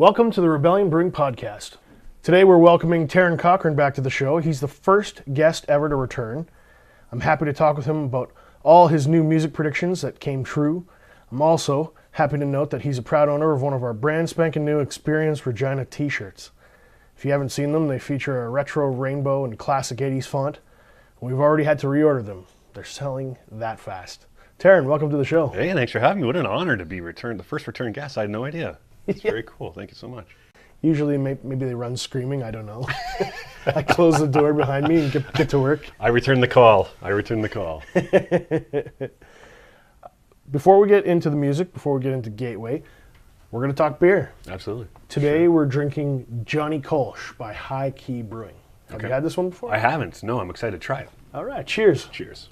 Welcome to the Rebellion Brewing Podcast. Today we're welcoming Taron Cochrane back to the show. He's the first guest ever to return. I'm happy to talk with him about all his new music predictions that came true. I'm also happy to note that he's a proud owner of one of our brand spanking new Experience Regina t-shirts. If you haven't seen them, they feature a retro rainbow and classic 80s font. We've already had to reorder them. They're selling that fast. Taron, welcome to the show. Hey, thanks for having me. What an honor to be the first return guest. I had no idea. It's very cool. Thank you so much. Usually maybe they run screaming. I don't know. I close the door behind me and get to work. I return the call. Before we get into the music, before we get into Gateway, we're going to talk beer. Absolutely. Today we're drinking Johnny Kolsch by High Key Brewing. Have you had this one before? I haven't. No, I'm excited to try it. All right. Cheers. Cheers.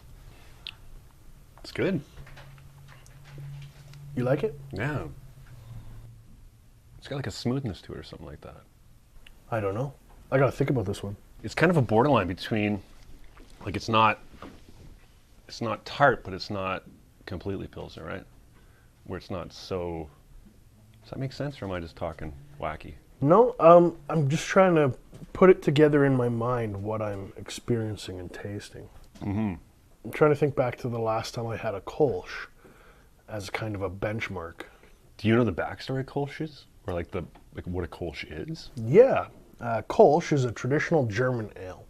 It's good. You like it? Yeah. It's got like a smoothness to it or something like that. I don't know. I got to think about this one. It's kind of a borderline between, like it's not tart, but it's not completely Pilsner, right? Where it's not so, does that make sense or am I just talking wacky? No, I'm just trying to put it together in my mind what I'm experiencing and tasting. Mm-hmm. I'm trying to think back to the last time I had a Kolsch as kind of a benchmark. Do you know the backstory of Kolsch's? Or like what a Kolsch is? Yeah. Kolsch is a traditional German ale.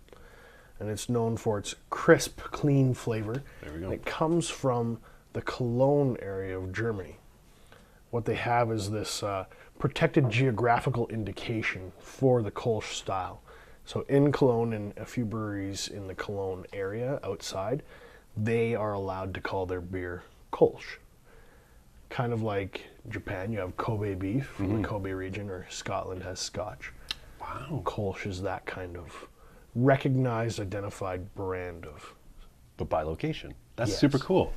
And it's known for its crisp, clean flavor. There we go. And it comes from the Cologne area of Germany. What they have is this protected geographical indication for the Kolsch style. So in Cologne and a few breweries in the Cologne area outside, they are allowed to call their beer Kolsch. Kind of like Japan, you have Kobe beef from the Kobe region, or Scotland has Scotch. Wow. Kolsch is that kind of recognized, identified brand of. But by location. That's Yes. super cool.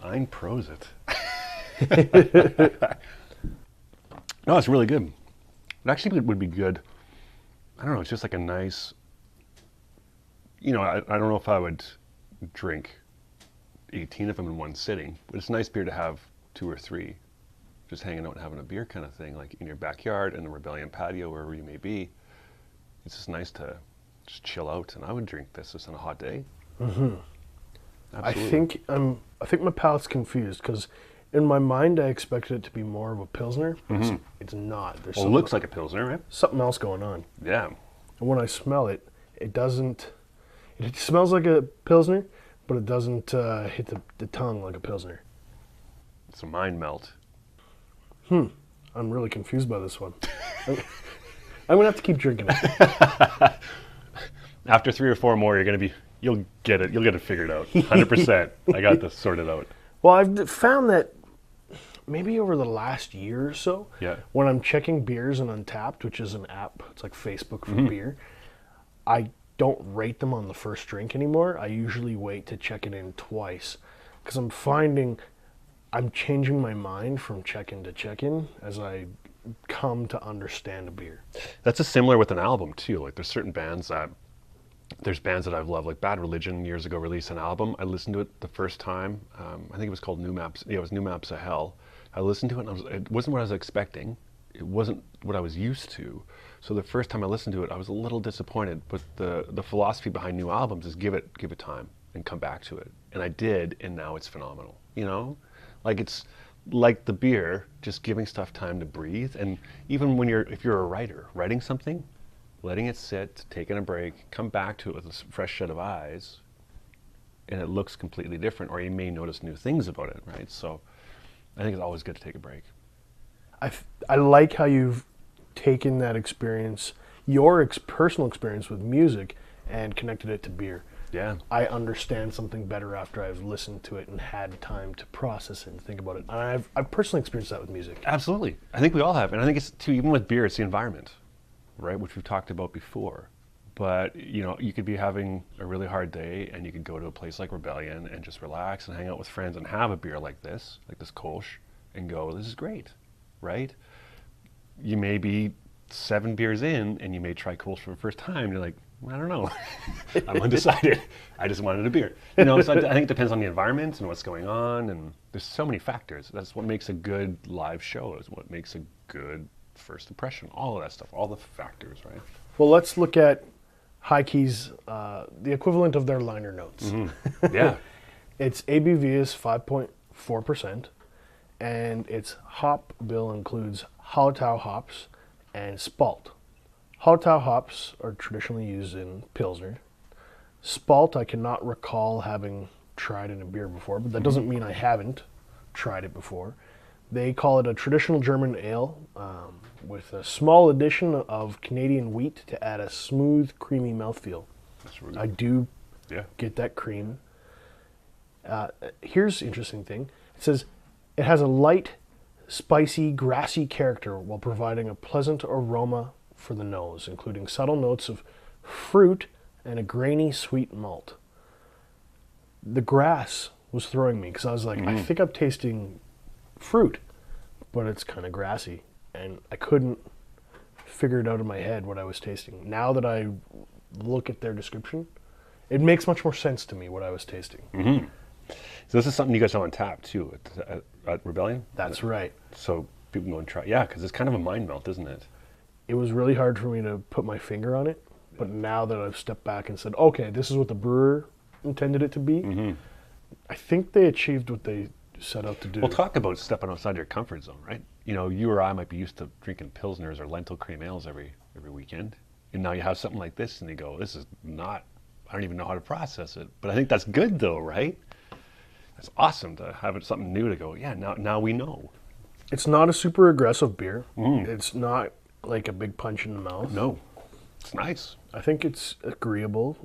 Ein Prosit. No, it's really good. It actually would be good. I don't know, it's just like a nice, I don't know if I would drink 18 of them in one sitting, but it's a nice beer to have 2 or 3, just hanging out and having a beer kind of thing, like in your backyard, in the Rebellion patio, wherever you may be. It's just nice to just chill out, and I would drink this just on a hot day. Mm-hmm. Absolutely. I think my palate's confused because in my mind I expected it to be more of a Pilsner. It's not. There's Well, it looks like a Pilsner, right? something else going on. Yeah. And when I smell it, it doesn't. It smells like a Pilsner, but it doesn't hit the tongue like a Pilsner. It's a mind melt. I'm really confused by this one. I'm gonna have to keep drinking it. After 3 or 4 more, you'll get it figured out. 100%. I got this sorted out. Well, I've found that maybe over the last year or so, Yeah. when I'm checking beers in Untapped, which is an app, it's like Facebook for beer, I don't rate them on the first drink anymore. I usually wait to check it in twice because I'm finding I'm changing my mind from check-in to check-in as I come to understand a beer. That's a similar with an album too. Like there's bands that I've loved, like Bad Religion years ago released an album. I listened to it the first time. I think it was called New Maps. Yeah, it was New Maps of Hell. I listened to it and it wasn't what I was expecting. It wasn't what I was used to. So the first time I listened to it, I was a little disappointed. But the philosophy behind new albums is give it time and come back to it. And I did, and now it's phenomenal. Like it's like the beer, just giving stuff time to breathe. And even if you're a writer, writing something, letting it sit, taking a break, come back to it with a fresh set of eyes, and it looks completely different, or you may notice new things about it, right? So I think it's always good to take a break. I like how you've taken that experience, your personal experience with music, and connected it to beer. Yeah. I understand something better after I've listened to it and had time to process it and think about it. And I've personally experienced that with music. Absolutely. I think we all have. And I think it's too, even with beer, it's the environment, right? Which we've talked about before. But, you could be having a really hard day and you could go to a place like Rebellion and just relax and hang out with friends and have a beer like this Kolsch, and go, this is great, right? You may be 7 beers in and you may try Kolsch for the first time. You're like, I don't know. I'm undecided. I just wanted a beer. So I think it depends on the environment and what's going on, and there's so many factors. That's what makes a good live show, is what makes a good first impression, all of that stuff, all the factors, right? Well, let's look at High Key's, the equivalent of their liner notes. Yeah. Its ABV is 5.4%, and its hop bill includes Hallertau hops and Spalt. Hallertau hops are traditionally used in Pilsner. Spalt I cannot recall having tried in a beer before, but that doesn't mean I haven't tried it before. They call it a traditional German ale with a small addition of Canadian wheat to add a smooth, creamy mouthfeel. That's really I do Yeah. get that cream. Here's the interesting thing. It says it has a light, spicy, grassy character while providing a pleasant aroma for the nose, including subtle notes of fruit and a grainy, sweet malt. The grass was throwing me because I was like, I think I'm tasting fruit, but it's kind of grassy. And I couldn't figure it out in my head what I was tasting. Now that I look at their description, it makes much more sense to me what I was tasting. So this is something you guys have on tap too at Rebellion? That's right. So people can go and try. Yeah, because it's kind of a mind melt, isn't it? It was really hard for me to put my finger on it, but now that I've stepped back and said, okay, this is what the brewer intended it to be, I think they achieved what they set out to do. Well, talk about stepping outside your comfort zone, right? You know, you or I might be used to drinking Pilsners or lentil cream ales every weekend. And now you have something like this and you go, this is not, I don't even know how to process it. But I think that's good though, right? It's awesome to have it something new to go, yeah, now we know. It's not a super aggressive beer. It's not like a big punch in the mouth. No, it's nice. I think it's agreeable.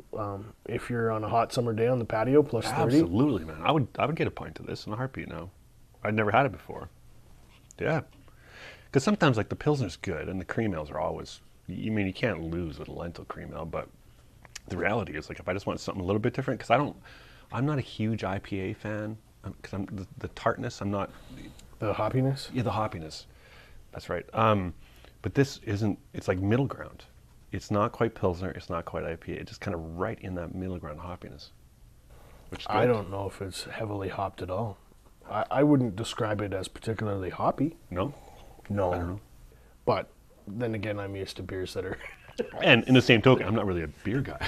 If you're on a hot summer day on the patio, plus 30. Absolutely, man. I would get a pint of this in a heartbeat now. I'd never had it before. Yeah. Because sometimes like the Pilsner's good and the cream ales are always, you can't lose with a lentil cream ale, but the reality is like if I just want something a little bit different, because I'm not a huge IPA fan, because I'm the tartness, I'm not. The hoppiness? Yeah, the hoppiness. That's right. But this isn't, it's like middle ground. It's not quite Pilsner, it's not quite IPA. It's just kind of right in that middle ground hoppiness. Which is good. I don't know if it's heavily hopped at all. I wouldn't describe it as particularly hoppy. No? No. I don't know. But then again, I'm used to beers that are And in the same token, I'm not really a beer guy.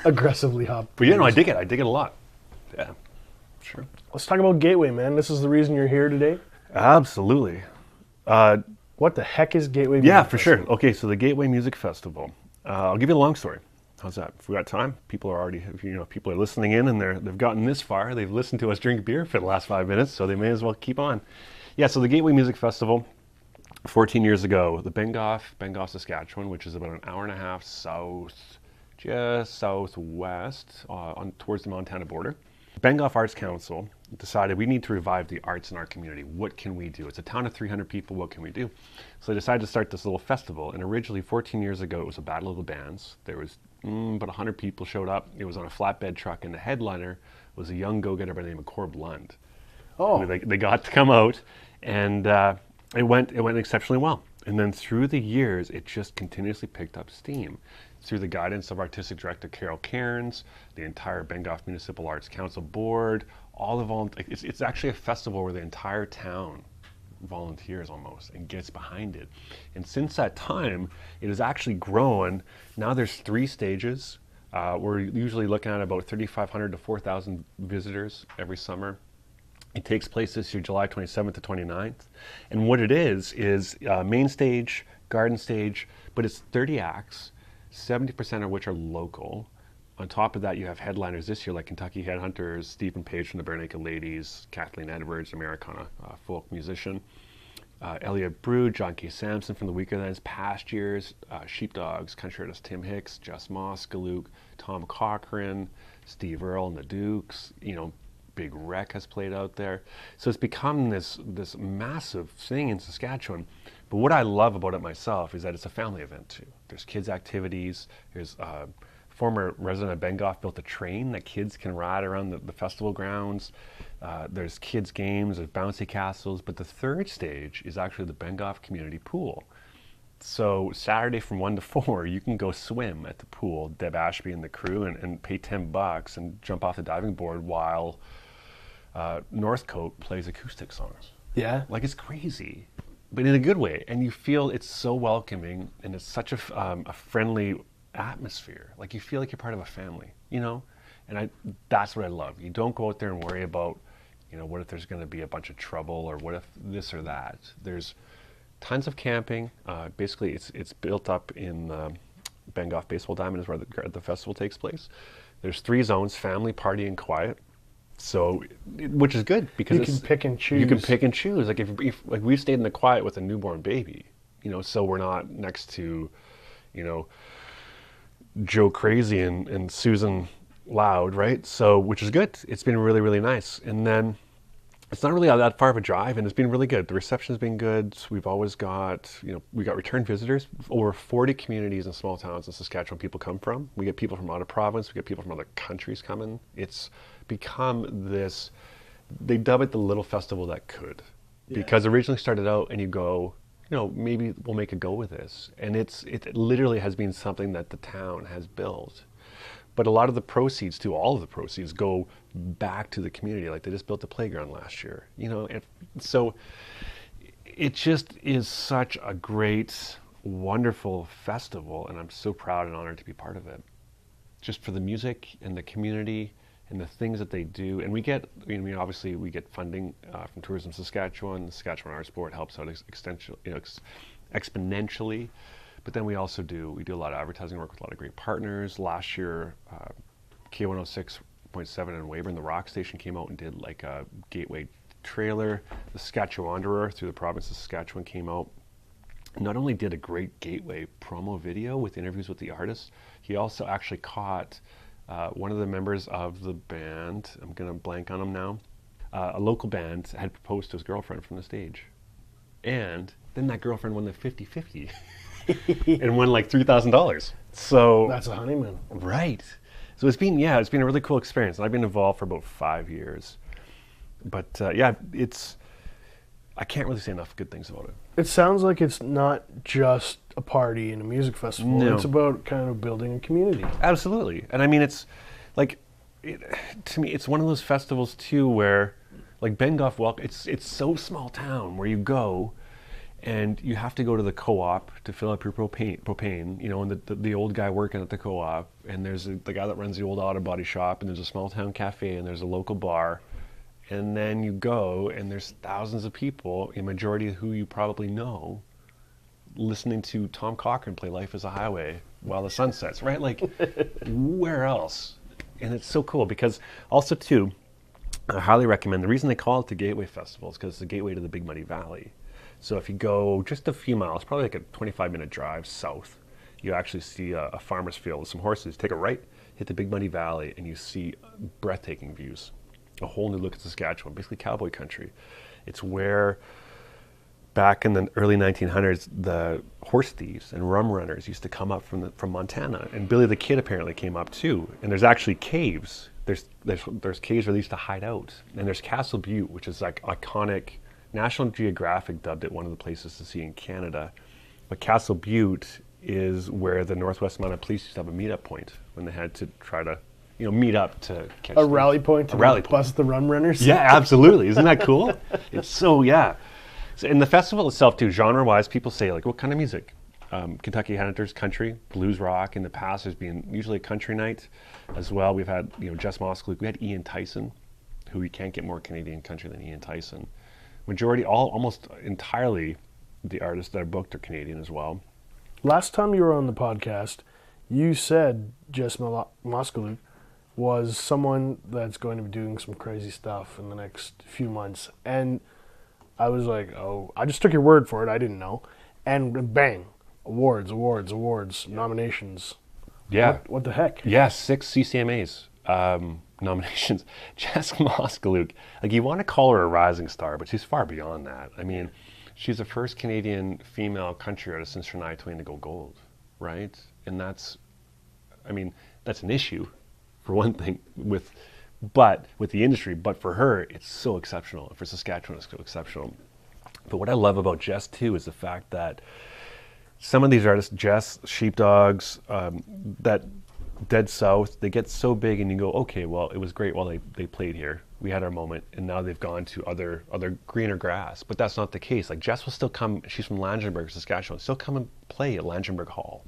aggressively hopped. But yeah, no, I dig it. I dig it a lot. Yeah, sure. Let's talk about Gateway, man. This is the reason you're here today. Absolutely. What the heck is Gateway Music Yeah, for Festival? sure. Okay, so the Gateway Music Festival. I'll give you a long story. How's that? If we got time, people are already, people are listening in and they've gotten this far. They've listened to us drink beer for the last 5 minutes, so they may as well keep on. Yeah, so the Gateway Music Festival, 14 years ago, the Bengough, Saskatchewan, which is about an hour and a half south, just southwest, towards the Montana border. Bengough Arts Council decided we need to revive the arts in our community. What can we do? It's a town of 300 people. What can we do? So they decided to start this little festival. And originally, 14 years ago, it was a battle of the bands. There was about 100 people showed up. It was on a flatbed truck, and the headliner was a young go-getter by the name of Corb Lund. Oh, They got to come out, and it went exceptionally well. And then through the years, it just continuously picked up steam. Through the guidance of Artistic Director Carol Cairns, the entire Bengough Municipal Arts Council board, all the volunteers. It's actually a festival where the entire town volunteers almost and gets behind it. And since that time, it has actually grown. Now there's 3 stages. We're usually looking at about 3,500 to 4,000 visitors every summer. It takes place this year, July 27th to 29th. And what it is main stage, garden stage, but it's 30 acts, 70% of which are local. On top of that, you have headliners this year like Kentucky Headhunters, Stephen Page from the Bare Naked Ladies, Kathleen Edwards, Americana folk musician, Elliot Brood, John K. Sampson from the Weakerlands, Past Years, Sheepdogs, country artist Tim Hicks, Jess Moskaluke, Tom Cochrane, Steve Earle and the Dukes, Big Wreck has played out there. So it's become this massive thing in Saskatchewan. But what I love about it myself is that it's a family event too. There's kids' activities. There's former resident of Bengough built a train that kids can ride around the festival grounds. There's kids' games, there's bouncy castles. But the third stage is actually the Bengough Community Pool. So Saturday from 1 to 4, you can go swim at the pool, Deb Ashby and the crew, and pay $10 and jump off the diving board while Northcote plays acoustic songs. yeah. Like, it's crazy. but in a good way. And you feel it's so welcoming, and it's such a friendly atmosphere. Like you feel like you're part of a family, you know? And that's what I love. You don't go out there and worry about, you know, what if there's going to be a bunch of trouble, or what if this or that. There's tons of camping. Basically, it's built up in Bengough Baseball Diamond is where the festival takes place. There's 3 zones: family, party, and quiet. So, which is good because you can pick and choose. You can pick and choose. Like if like we stayed in the quiet with a newborn baby, you know, so we're not next to, you know, Joe Crazy and Susan Loud, right? So, which is good. It's been really, really nice. And then it's not really that far of a drive, and it's been really good. The reception's been good. We've always got, you know, we got return visitors. Over 40 communities and small towns in Saskatchewan people come from. We get people from out of province. We get people from other countries coming. It's become this, they dub it the little festival that could. Because originally started out and you go, you know, maybe we'll make a go with this. And it literally has been something that the town has built. But a lot of the proceeds, all of the proceeds, go back to the community. Like they just built a playground last year, you know. And so it just is such a great, wonderful festival, and I'm so proud and honored to be part of it. Just for the music and the community and the things that they do. And we get, I mean, obviously we get funding from Tourism Saskatchewan. The Saskatchewan Arts Board helps out exponentially. But then we do a lot of advertising work with a lot of great partners. Last year, K106.7 in Weyburn, the rock station, came out and did like a gateway trailer. The Saskatchewan-born through the province of Saskatchewan came out. Not only did a great gateway promo video with interviews with the artists, he also actually caught one of the members of the band, I'm going to blank on him now, a local band had proposed to his girlfriend from the stage. And then that girlfriend won the 50-50. And won like $3,000. So that's a honeymoon, right? So it's been a really cool experience. And I've been involved for about 5 years, but I can't really say enough good things about it. It sounds like it's not just a party and a music festival. No. It's about kind of building a community. Absolutely, and I mean it's like, to me, it's one of those festivals too where, like Bengough, it's so small town where you go. And you have to go to the co-op to fill up your propane, you know, and the old guy working at the co-op, and there's the guy that runs the old auto body shop, and there's a small town cafe, and there's a local bar, and then you go, and there's thousands of people, a majority of who you probably know, listening to Taron Cochrane play "Life Is a Highway" while the sun sets, right? Like, where else? And it's so cool because also too, I highly recommend. The reason they call it the Gateway Festival is because it's the gateway to the Big Muddy Valley. So if you go just a few miles, probably like a 25-minute drive south, you actually see a farmer's field with some horses. Take a right, hit the Big Muddy Valley, and you see breathtaking views. A whole new look at Saskatchewan, basically cowboy country. It's where, back in the early 1900s, the horse thieves and rum runners used to come up from Montana. And Billy the Kid apparently came up too. And there's actually caves. There's caves where they used to hide out. And there's Castle Butte, which is like iconic. National Geographic dubbed it one of the places to see in Canada. But Castle Butte is where the Northwest Mounted Police used to have a meetup point when they had to try to, you know, meet up to catch a rally point to bust the rum runners. Yeah, absolutely. Isn't that cool? It's so, yeah. So in the festival itself too, genre-wise, people say like, what kind of music? Kentucky Hunters, country, blues rock. In the past, there's been usually a country night as well. We've had, you know, Jess Moskaluke. We had Ian Tyson, who you can't get more Canadian country than Ian Tyson. Almost entirely, the artists that are booked are Canadian as well. Last time you were on the podcast, you said Jess Moskaluke was someone that's going to be doing some crazy stuff in the next few months. And I was like, oh, I just took your word for it. I didn't know. And bang, awards, nominations. Yeah. What the heck? Yeah, 6 CCMAs. Nominations. Jess Moskaluke, like, you want to call her a rising star, but she's far beyond that. I mean, she's the first Canadian female country artist since Shania Twain to go gold, right? And that's an issue, for one thing, with the industry. But for her, it's so exceptional. For Saskatchewan, it's so exceptional. But what I love about Jess too is the fact that some of these artists, Jess, Sheepdogs, that Dead South, they get so big and you go, okay, well, it was great while they played here. we had our moment, and now they've gone to other greener grass. But that's not the case. Like Jess will still come. She's from Langenburg, Saskatchewan. Still come and play at Langenburg Hall,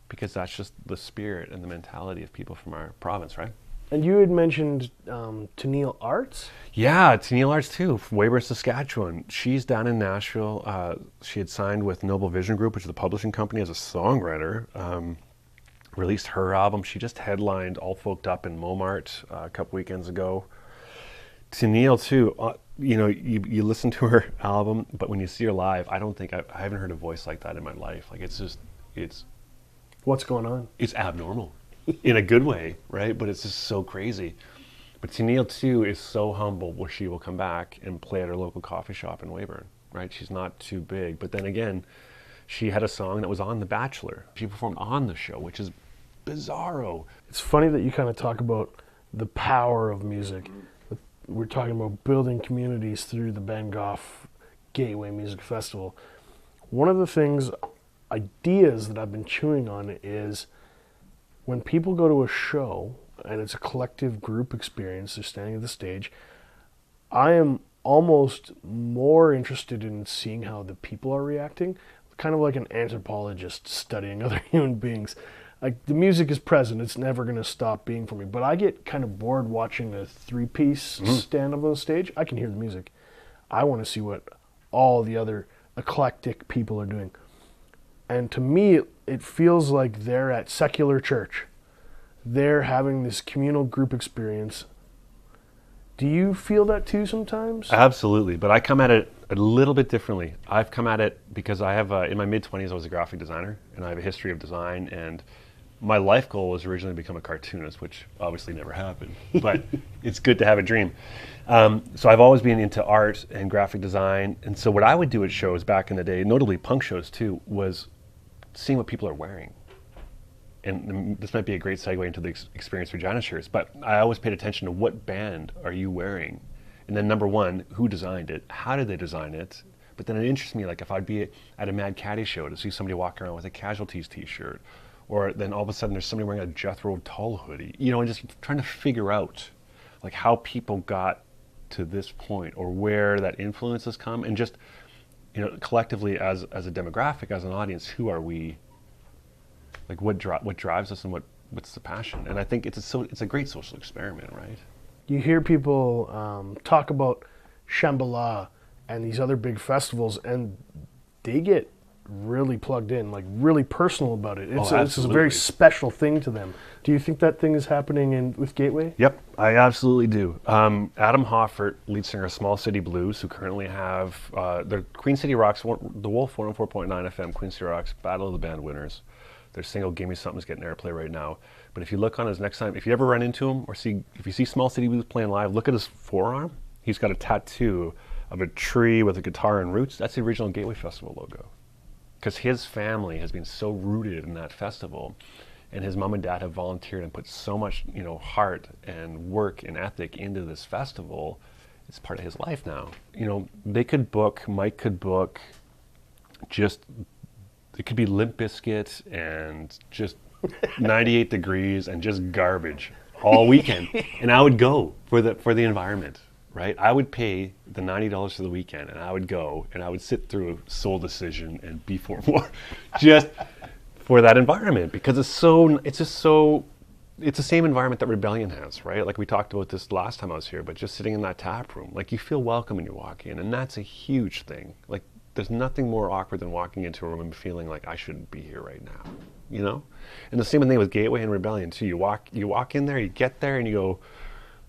because that's just the spirit and the mentality of people from our province, right? And you had mentioned Tenille Arts? Yeah, Tenille Arts too, from Weyburn, Saskatchewan. She's down in Nashville. She had signed with Noble Vision Group, which is the publishing company, as a songwriter. Released her album. She just headlined All Folked Up in Momart a couple weekends ago. Tenille too, you listen to her album, but when you see her live, I haven't heard a voice like that in my life. Like it's What's going on? It's abnormal in a good way, right? But it's just so crazy. But Tenille too is so humble, where she will come back and play at her local coffee shop in Weyburn, right? She's not too big. But then again, she had a song that was on The Bachelor. She performed on the show, which is bizarro. It's funny that you kind of talk about the power of music. We're talking about building communities through the Bengough Gateway Music Festival. One of the ideas that I've been chewing on is when people go to a show and it's a collective group experience, they're standing at the stage, I am almost more interested in seeing how the people are reacting, kind of like an anthropologist studying other human beings. Like, the music is present, it's never going to stop being for me, but I get kind of bored watching a three-piece stand up on stage. I can hear the music. I want to see what all the other eclectic people are doing. And to me, it feels like they're at secular church. They're having this communal group experience. Do you feel that too sometimes? Absolutely, but I come at it a little bit differently. I've come at it because I have, in my mid-20s, I was a graphic designer, and I have a history of design, and my life goal was originally to become a cartoonist, which obviously never happened, but it's good to have a dream. So I've always been into art and graphic design, and so what I would do at shows back in the day, notably punk shows too, was seeing what people are wearing. And this might be a great segue into the experience for Janice shirts, but I always paid attention to what band are you wearing? And then number one, who designed it? How did they design it? But then it interests me, like if I'd be at a Mad Caddy show to see somebody walk around with a Casualties t-shirt, or then all of a sudden there's somebody wearing a Jethro Tull hoodie, and just trying to figure out like how people got to this point or where that influence has come, and just, collectively as a demographic, as an audience, who are we? Like what drives us, and what's the passion? And I think it's a great social experiment, right? You hear people talk about Shambhala and these other big festivals, and they get really plugged in, like really personal about it. It's a very special thing to them. Do you think that thing is happening with Gateway? Yep, I absolutely do. Adam Hoffert, lead singer of Small City Blues, who currently have the Queen City Rocks, the Wolf 104.9 FM, Queen City Rocks Battle of the Band winners. Their single "Give Me Something" is getting airplay right now. But if you look on his next time, if you ever run into him, or if you see Small City Blues playing live, look at his forearm. He's got a tattoo of a tree with a guitar and roots. That's the original Gateway Festival logo. Because his family has been so rooted in that festival, and his mom and dad have volunteered and put so much, heart and work and ethic into this festival. It's part of his life now. Mike could book, it could be Limp Bizkit and just 98 degrees and just garbage all weekend, and I would go for the environment. Right, I would pay the $90 for the weekend, and I would go and I would sit through Soul Decision and B4 just for that environment, because it's the same environment that Rebellion has, right? Like we talked about this last time I was here, but just sitting in that tap room, like you feel welcome when you walk in, and that's a huge thing. Like there's nothing more awkward than walking into a room and feeling like I shouldn't be here right now, And the same thing with Gateway and Rebellion too. You walk in there, you get there, and you go,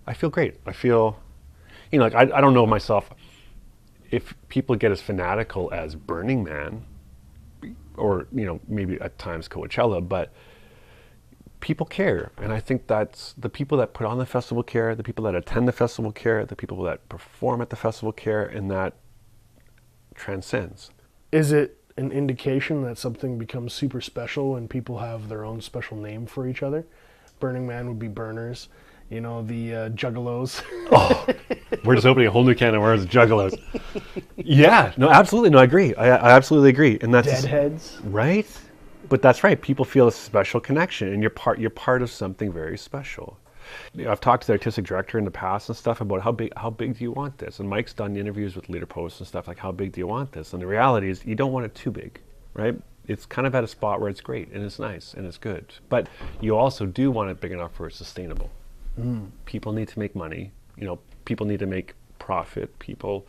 I feel great. I feel. I don't know myself if people get as fanatical as Burning Man or, maybe at times Coachella, but people care. And I think that's the people that put on the festival care, the people that attend the festival care, the people that perform at the festival care, and that transcends. Is it an indication that something becomes super special when people have their own special name for each other? Burning Man would be Burners. The Juggalos. Oh, we're just opening a whole new can of worms, Juggalos. Yeah, no, absolutely. No, I agree. I absolutely agree. And that's Deadheads. Right? But that's right. People feel a special connection, and you're part of something very special. I've talked to the artistic director in the past and stuff about how big do you want this? And Mike's done interviews with Leader Post and stuff like, how big do you want this? And the reality is you don't want it too big, right? It's kind of at a spot where it's great and it's nice and it's good. But you also do want it big enough where it's sustainable. People need to make money. People need to make profit. People,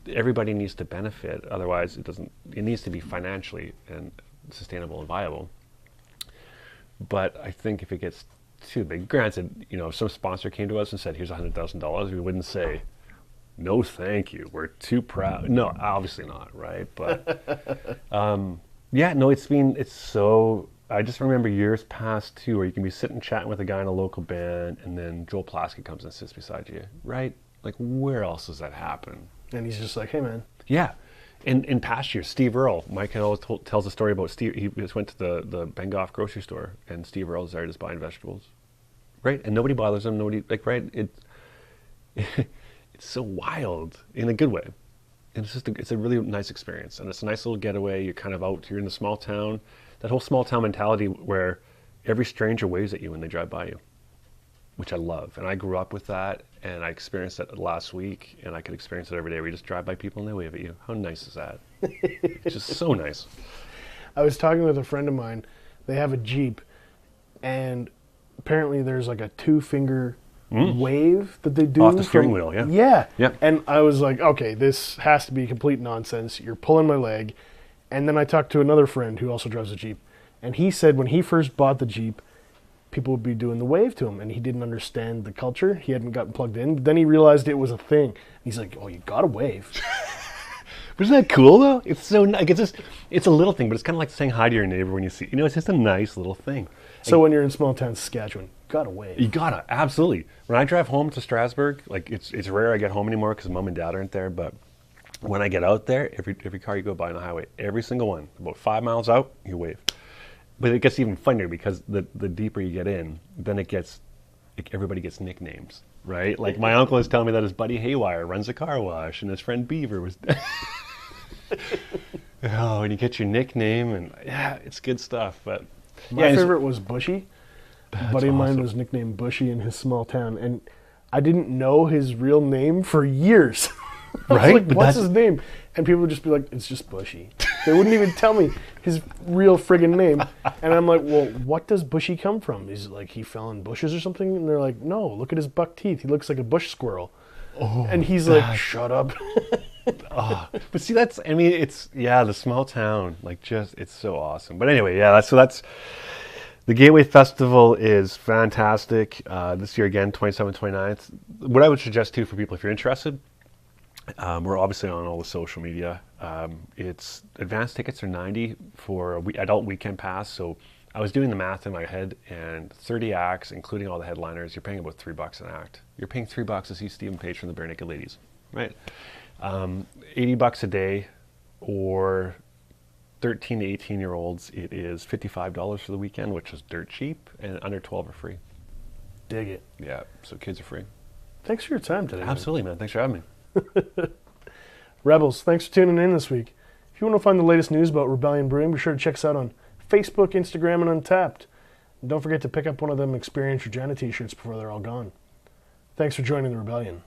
everybody needs to benefit. Otherwise, it needs to be financially and sustainable and viable. But I think if it gets too big, granted, if some sponsor came to us and said, here's $100,000, we wouldn't say, no, thank you. We're too proud. No, obviously not, right? But it's so, I just remember years past too, where you can be sitting chatting with a guy in a local band and then Joel Plaskett comes and sits beside you, right? Like, where else does that happen? And he's just like, hey, man. Yeah. In past years, Steve Earle, Mike always tells a story about Steve. He just went to the Bengough grocery store, and Steve Earle's there just buying vegetables, right? And nobody bothers him. Nobody right? It's so wild in a good way, and it's a really nice experience, and it's a nice little getaway. You're kind of out. You're in a small town. That whole small town mentality where every stranger waves at you when they drive by you, which I love, and I grew up with that. And I experienced that last week, and I could experience it every day. We just drive by people and they wave at you. How nice is that? It's just so nice. I was talking with a friend of mine. They have a Jeep, and apparently there's like a 2-finger wave that they do. Off the steering wheel, yeah. Yeah. Yep. And I was like, okay, this has to be complete nonsense. You're pulling my leg. And then I talked to another friend who also drives a Jeep, and he said when he first bought the Jeep, people would be doing the wave to him, and he didn't understand the culture. He hadn't gotten plugged in. But then he realized it was a thing. He's like, "Oh, you gotta wave." But isn't that cool though? It's so like it's a little thing, but it's kind of like saying hi to your neighbor when you see. It's just a nice little thing. So when you're in small town Saskatchewan, gotta wave. You gotta, absolutely. When I drive home to Strasbourg, like it's rare I get home anymore because mom and dad aren't there. But when I get out there, every car you go by on the highway, every single one, about 5 miles out, you wave. But it gets even funnier because the deeper you get in, then everybody gets nicknames, right? Like my uncle is telling me that his buddy Haywire runs a car wash, and his friend Beaver was. Oh, and you get your nickname, and yeah, it's good stuff. But my favorite was Bushy. A buddy of mine was nicknamed Bushy in his small town, and I didn't know his real name for years. I was like, what's his name? And people would just be like, it's just Bushy. They wouldn't even tell me his real friggin' name. And I'm like, well, what does Bushy come from? Is it like he fell in bushes or something? And they're like, no, look at his buck teeth. He looks like a bush squirrel. Oh, and he's like, shut up. But see, it's, the small town, it's so awesome. But anyway, that's the Gateway Festival is fantastic. This year again, 27th, 29th. What I would suggest too for people, if you're interested, we're obviously on all the social media. It's advanced tickets are $90 for adult weekend pass. So I was doing the math in my head, and 30 acts, including all the headliners, you're paying about $3 an act. You're paying $3 to see Stephen Page from the Bare Naked Ladies, right? $80 a day, or 13 to 18-year-olds, it is $55 for the weekend, which is dirt cheap, and under 12 are free. Dig it. Yeah, so kids are free. Thanks for your time today. Absolutely, man. Thanks for having me. Rebels, thanks for tuning in this week. If you want to find the latest news about Rebellion Brewing, be sure to check us out on Facebook, Instagram, and Untapped. And don't forget to pick up one of them Experience Regina t-shirts before they're all gone. Thanks for joining the Rebellion.